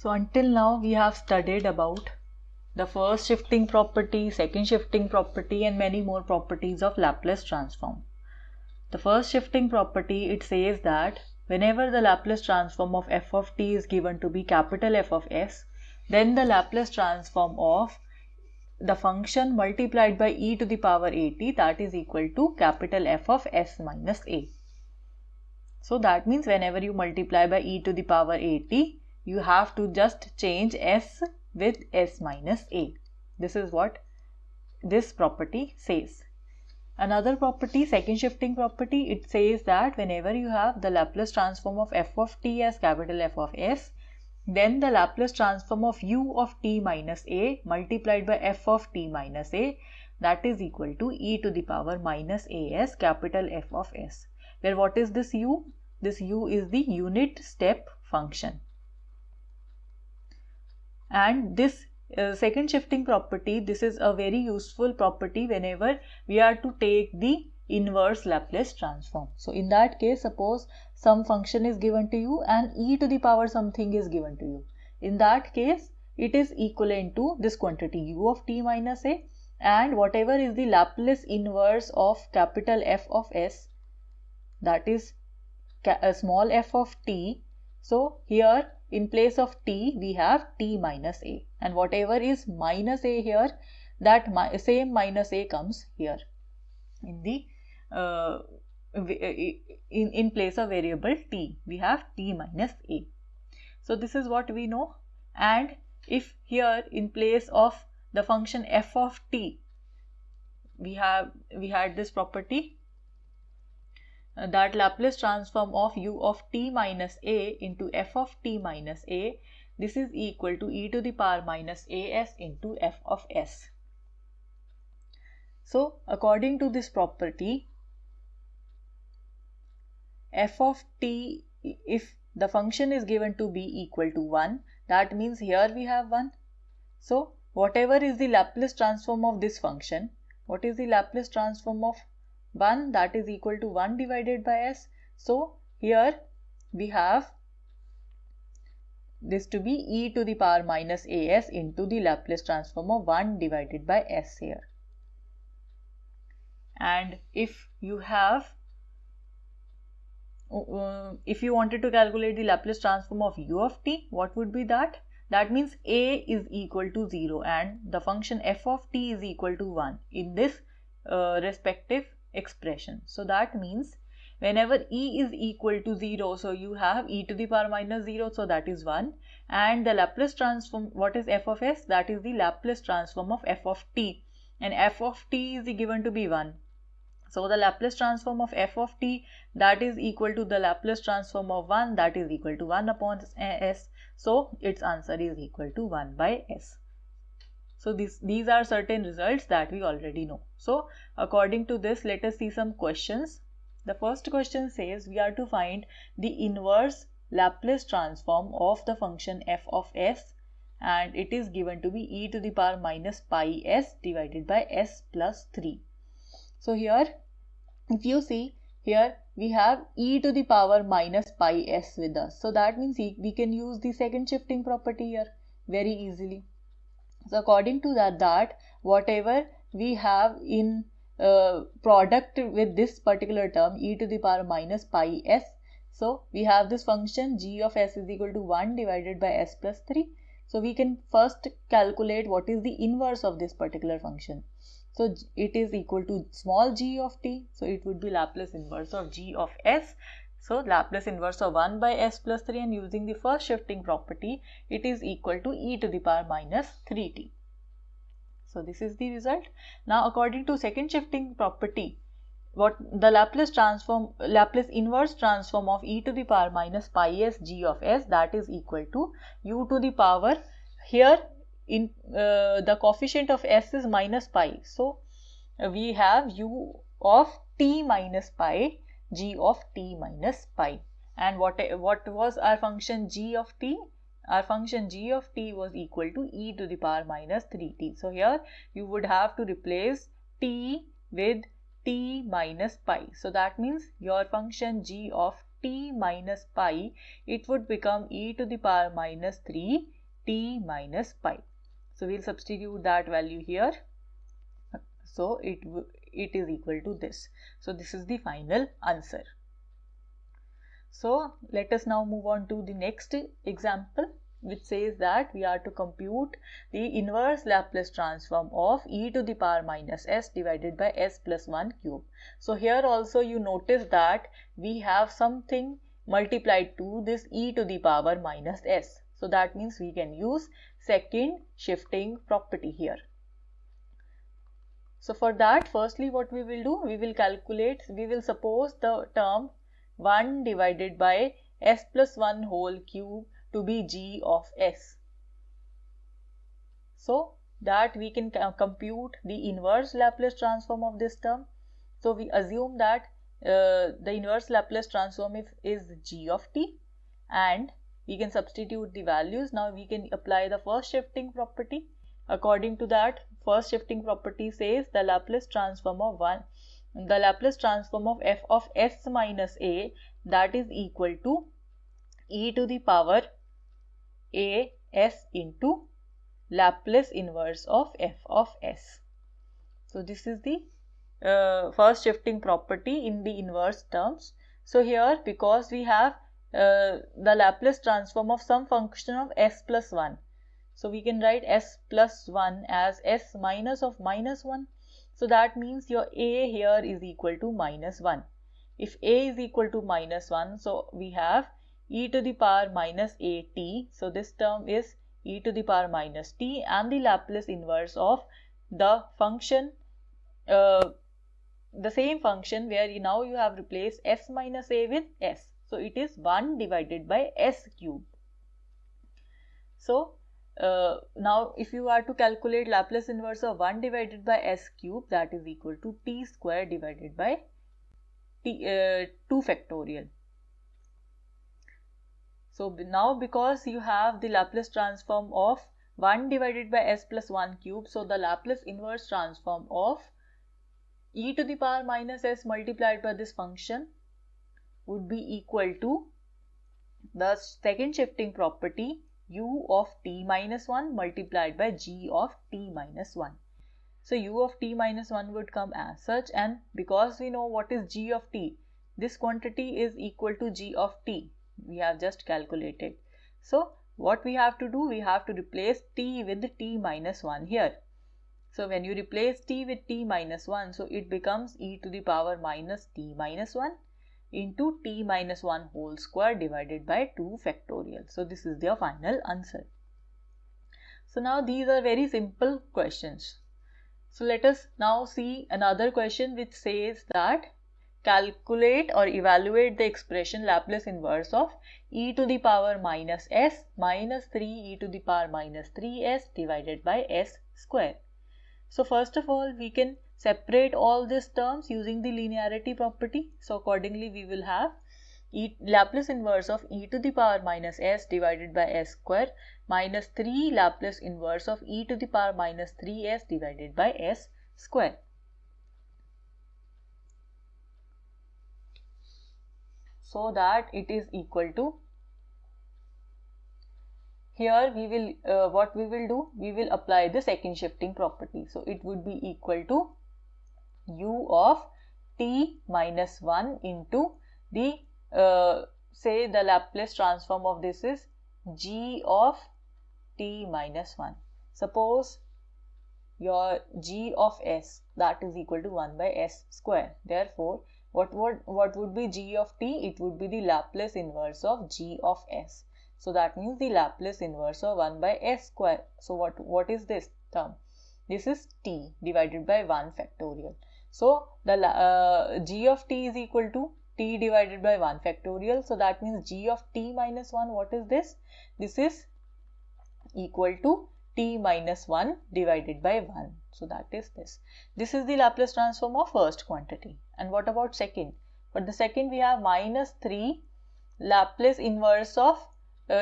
So until now we have studied about the first shifting property, second shifting property and many more properties of Laplace transform. The first shifting property, it says that whenever the Laplace transform of f of t is given to be capital F of s, then the Laplace transform of the function multiplied by e to the power at, that is equal to capital F of s minus a. So that means whenever you multiply by e to the power at, you have to just change s with s minus a. This is what this property says. Another property, second shifting property, it says that whenever you have the Laplace transform of f of t as capital F of s, then the Laplace transform of u of t minus a multiplied by f of t minus a, that is equal to e to the power minus a as capital F of s, where what is this u? This u is the unit step function. And this second shifting property, this is a very useful property whenever we are to take the inverse Laplace transform. So in that case, suppose some function is given to you and e to the power something is given to you. In that case, it is equivalent to this quantity u of t minus a, and whatever is the Laplace inverse of capital F of s, that is small f of t. So here in place of t we have t minus a, and whatever is minus a here, that same minus a comes here in the in place of variable t, we have t minus a. So this is what we know. And if here in place of the function f of t we had this property, that Laplace transform of u of t minus a into f of t minus a, this is equal to e to the power minus as into f of s. So according to this property, f of t, if the function is given to be equal to 1, that means here we have 1. So whatever is the Laplace transform of this function, what is the Laplace transform of 1? That is equal to 1 divided by s. So here we have this to be e to the power minus as into the Laplace transform of 1 divided by s here. And if you have if you wanted to calculate the Laplace transform of u of t, what would be that? That means a is equal to 0 and the function f of t is equal to 1 in this respective expression. So that means whenever e is equal to 0, so you have e to the power minus 0, so that is 1, and the Laplace transform, what is f of s? That is the Laplace transform of f of t, and f of t is given to be 1. So the Laplace transform of f of t, that is equal to the Laplace transform of 1, that is equal to 1 upon s. So its answer is equal to 1 by s. So these are certain results that we already know. So according to this, let us see some questions. The first question says we are to find the inverse Laplace transform of the function f of s, and it is given to be e to the power minus pi s divided by s plus 3. So here, if you see, here we have e to the power minus pi s with us. So that means we can use the second shifting property here very easily. So according to that whatever we have in product with this particular term e to the power minus pi s, so we have this function g of s is equal to 1 divided by s plus 3. So we can first calculate what is the inverse of this particular function. So it is equal to small g of t, so it would be Laplace inverse of g of s. So Laplace inverse of 1 by s plus 3, and using the first shifting property, it is equal to e to the power minus 3t. So this is the result. Now according to second shifting property, what the Laplace inverse transform of e to the power minus pi s g of s, that is equal to u to the power, here in the coefficient of s is minus pi, so we have u of t minus pi, g of t minus pi. And what was our function g of t? Our function g of t was equal to e to the power minus 3t. So here you would have to replace t with t minus pi. So that means your function g of t minus pi, it would become e to the power minus 3 t minus pi. So we'll substitute that value here. So it is equal to this. So this is the final answer. So let us now move on to the next example, which says that we are to compute the inverse Laplace transform of e to the power minus s divided by s plus 1 cube. So here also you notice that we have something multiplied to this e to the power minus s. So that means we can use second shifting property here. So for that, firstly what we will do, we will suppose the term 1 divided by s plus 1 whole cube to be g of s. So that we can compute the inverse Laplace transform of this term. So we assume that the inverse Laplace transform is g of t, and we can substitute the values. Now we can apply the first shifting property. According to that, first shifting property says the Laplace transform of f of s minus a, that is equal to e to the power a s into Laplace inverse of f of s. So this is the first shifting property in the inverse terms. So here, because we have the Laplace transform of some function of s plus 1, so we can write s plus 1 as s minus of minus 1. So that means your a here is equal to minus 1. If a is equal to minus 1, so we have e to the power minus at. So this term is e to the power minus t, and the Laplace inverse of the function, the same function where now you have replaced s minus a with s. So it is 1 divided by s cube. So now if you are to calculate Laplace inverse of 1 divided by s cube, that is equal to t square divided by 2 factorial. So now because you have the Laplace transform of 1 divided by s plus 1 cube, so the Laplace inverse transform of e to the power minus s multiplied by this function would be equal to the second shifting property u of t minus 1 multiplied by g of t minus 1. So u of t minus 1 would come as such, and because we know what is g of t, this quantity is equal to g of t. We have just calculated. So what we have to do, we have to replace t with t minus 1 here. So when you replace t with t minus 1, so it becomes e to the power minus t minus 1 into t minus 1 whole square divided by 2 factorial. So this is their final answer. So now these are very simple questions. So let us now see another question which says that calculate or evaluate the expression Laplace inverse of e to the power minus s minus 3 e to the power minus 3s divided by s square. So first of all, we can separate all these terms using the linearity property. So accordingly, we will have Laplace inverse of e to the power minus s divided by s square minus 3 Laplace inverse of e to the power minus 3s divided by s square. So that it is equal to, here we will what we will do, we will apply the second shifting property. So it would be equal to u of t minus 1 into the say the Laplace transform of this is g of t minus 1. Suppose your g of s, that is equal to 1 by s square. Therefore what would be g of t? It would be the Laplace inverse of g of s. So that means the Laplace inverse of 1 by s square. So what is this term? This is t divided by 1 factorial. So the g of t is equal to t divided by 1 factorial. So that means g of t minus 1, what is this? This is equal to t minus 1 divided by 1. So that is this. This is the Laplace transform of first quantity. And what about second? For the second, we have minus 3 Laplace inverse of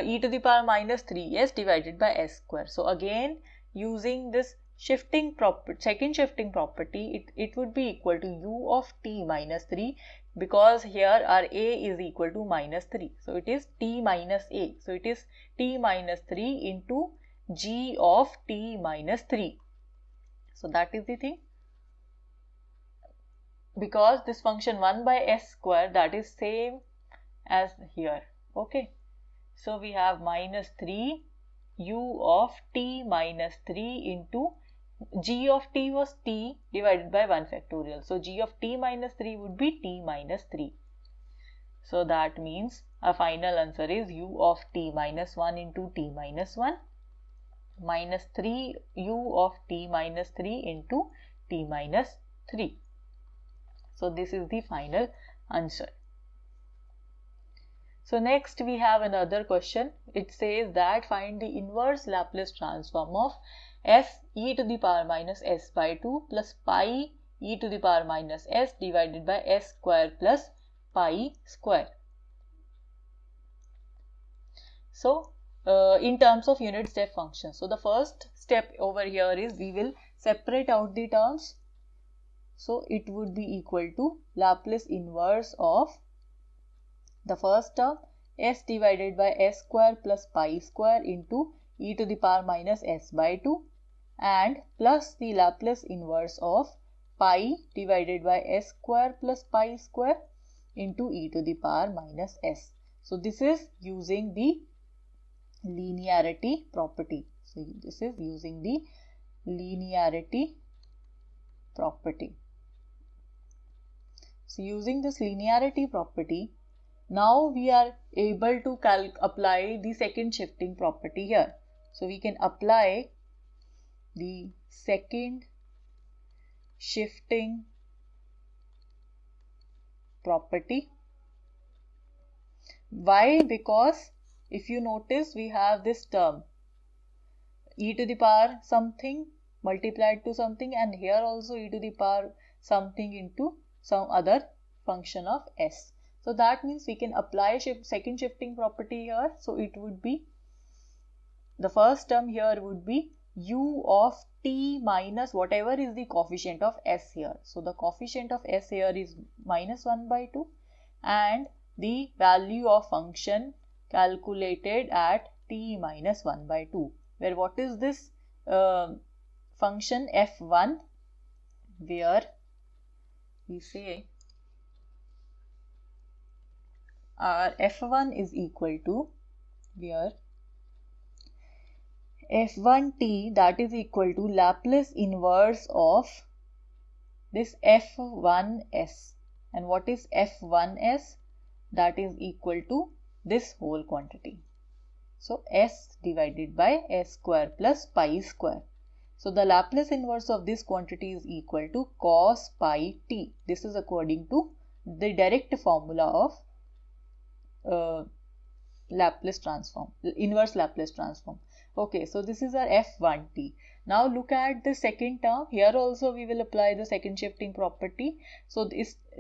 e to the power minus 3s divided by s square. So again, using this shifting property, second shifting property, it would be equal to u of t minus 3 because here our a is equal to minus 3. So it is t minus a. So it is t minus 3 into g of t minus 3. So that is the thing. Because this function 1 by s square, that is same as here. Okay. So we have minus 3 u of t minus 3 into g of t was t divided by 1 factorial. So g of t minus 3 would be t minus 3. So that means our final answer is u of t minus 1 into t minus 1 minus 3 u of t minus 3 into t minus 3. So this is the final answer. So next we have another question. It says that find the inverse Laplace transform of f e to the power minus s by 2 plus pi e to the power minus s divided by s square plus pi square. So in terms of unit step function. So the first step over here is we will separate out the terms. So it would be equal to Laplace inverse of the first term s divided by s square plus pi square into e to the power minus s by 2 and plus the Laplace inverse of pi divided by s square plus pi square into e to the power minus s. So this is using the linearity property. So this is using the linearity property. So using this linearity property, now we are able to apply the second shifting property here. So we can apply the second shifting property. Why? Because if you notice, we have this term e to the power something multiplied to something, and here also e to the power something into some other function of s. So that means we can apply second shifting property here. So it would be, the first term here would be u of t minus whatever is the coefficient of s here. So the coefficient of s here is minus 1 by 2 and the value of function calculated at t minus 1 by 2, where what is this function f1, where we say our f1 is equal to, where f1t, that is equal to Laplace inverse of this f1s. And what is f1s? That is equal to this whole quantity. So s divided by s square plus pi square. So the Laplace inverse of this quantity is equal to cos pi t. This is according to the direct formula of Laplace transform, inverse Laplace transform. Okay, so this is our f1t. Now look at the second term. Here also we will apply the second shifting property. So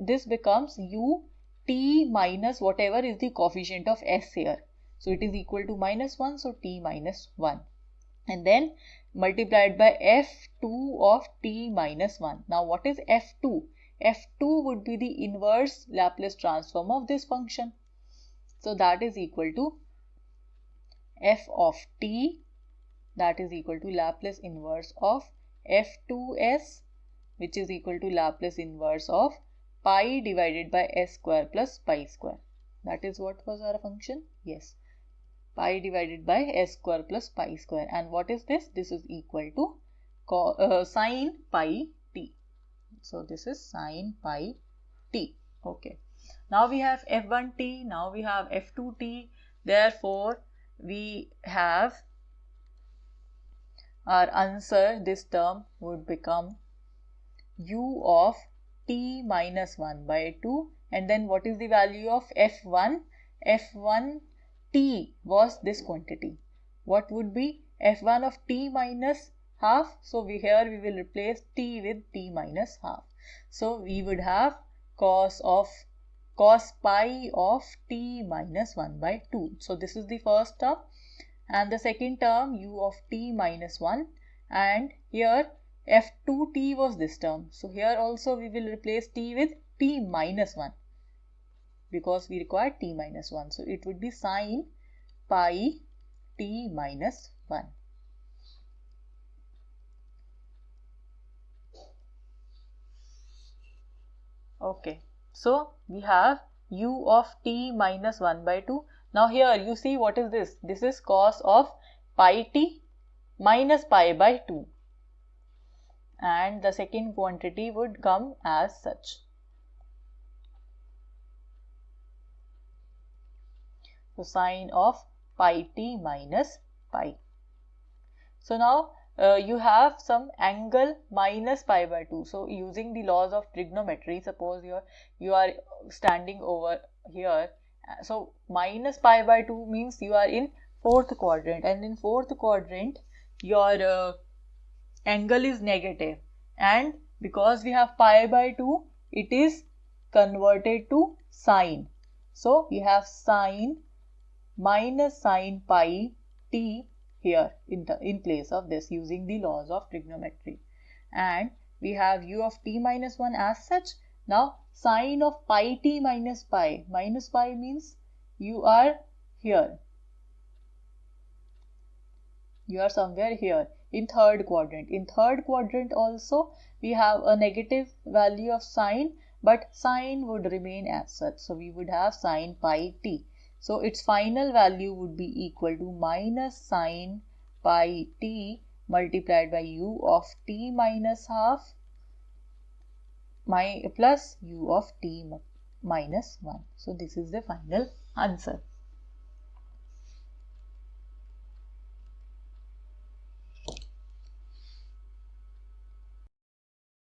this becomes u t minus whatever is the coefficient of s here. So it is equal to minus 1, so t minus 1. And then multiplied by f2 of t minus 1. Now what is f2? f2 would be the inverse Laplace transform of this function. So that is equal to f of t, that is equal to Laplace inverse of f2s, which is equal to Laplace inverse of pi divided by s square plus pi square. That is what was our function? Yes, pi divided by s square plus pi square. And what is this? This is equal to sine pi t. So this is sine pi t. Okay. Now we have f1t, now we have f2t. Therefore, we have our answer, this term would become u of t minus 1 by 2. And then what is the value of f1? f1t was this quantity. What would be f1 of t minus half? So here we will replace t with t minus half. So we would have cos pi of t minus 1 by 2. So this is the first term, and the second term u of t minus 1, and here f2t was this term. So here also we will replace t with t minus 1. because we require t minus 1. So it would be sine pi t minus 1. Okay, so we have u of t minus 1 by 2. Now here you see what is this? This is cos of pi t minus pi by 2. And the second quantity would come as such. So sine of pi t minus pi. So now you have some angle minus pi by 2. So using the laws of trigonometry, suppose you are standing over here. So minus pi by 2 means you are in fourth quadrant, and in fourth quadrant your angle is negative, and because we have pi by 2, it is converted to sine. So we have sine minus sine pi t here in place of this, using the laws of trigonometry. And we have u of t minus 1 as such. Now sine of pi t minus pi means you are here. You are somewhere here in third quadrant. In third quadrant also we have a negative value of sine, but sine would remain as such. So we would have sine pi t. So its final value would be equal to minus sine pi t multiplied by u of t minus half plus u of t minus 1. So this is the final answer.